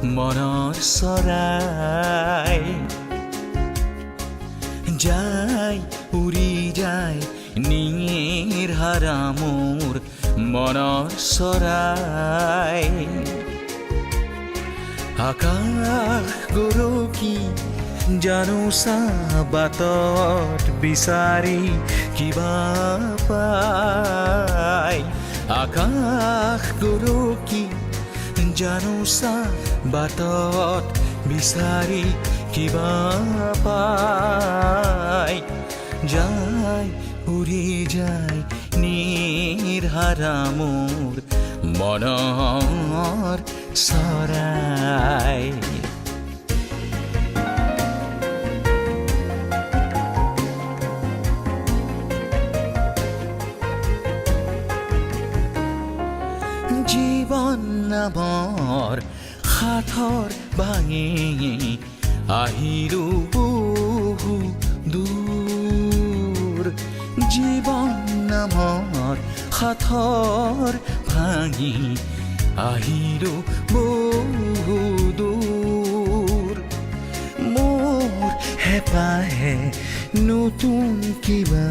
মনৰ চৰাই যায় উৰি যায় নিৰ্হাৰা মোৰ মনৰ চৰাই আকাশ গৰকি জানো বাটত বিচাৰি কিবা পায় আকাশ গৰকি জানো বাটত বিচাৰি কিবা পায় যায় উৰি যায় নিৰ্হাৰা মোৰ মনৰ চৰাই জীৱন নামৰ সাথৰ ভাঙি আহিলো বহু দূৰ জীৱন নামৰ সাথৰ ভাঙি আহিলো বহু দূৰ মোৰ হেঁপাহে নতুন কিবা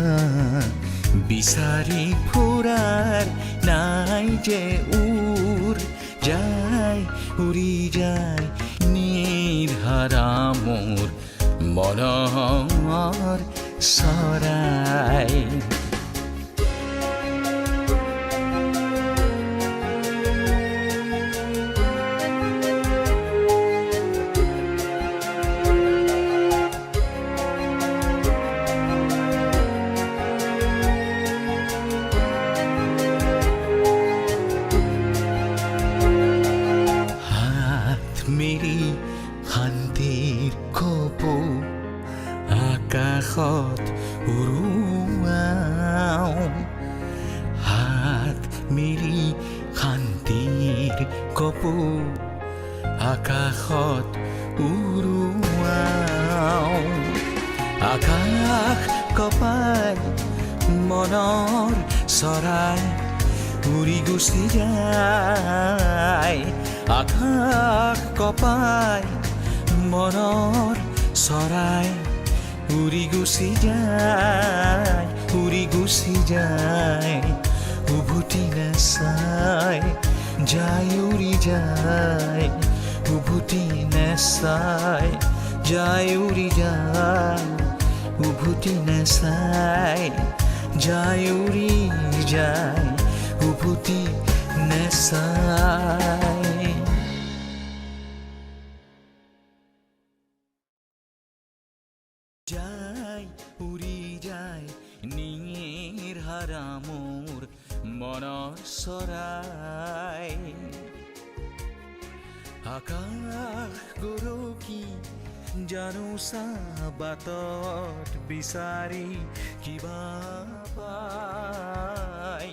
বিচাৰি ফুৰাৰ নাই যে যায় উৰি যায় নিৰ্হাৰা মোৰ মনৰ চৰাই মেৰি শান্তিৰ কপৌ আকাশত উৰুৱাও হাত মেৰি শান্তিৰ কপৌ আকাশত উৰুৱাও আকাশ কপাই মনৰ চৰাই উৰি গুচি যায় আকাশ কপাই মনৰ চৰাই উৰি গুচি যায় উভতি নাচায় যায় উৰি যায় উভতি নাচায় যায় উৰি যায় উভতি নাচায় যায় উৰি যায় উভতি নাচায় যায় উৰি যায় নিৰ্হাৰা মোৰ মনৰ চৰাই আকাশ গৰকি জানো বাটত বিচাৰি কিবা পায়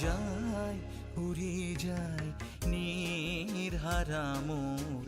যায় উৰি যায় নিৰ্হাৰা মোৰ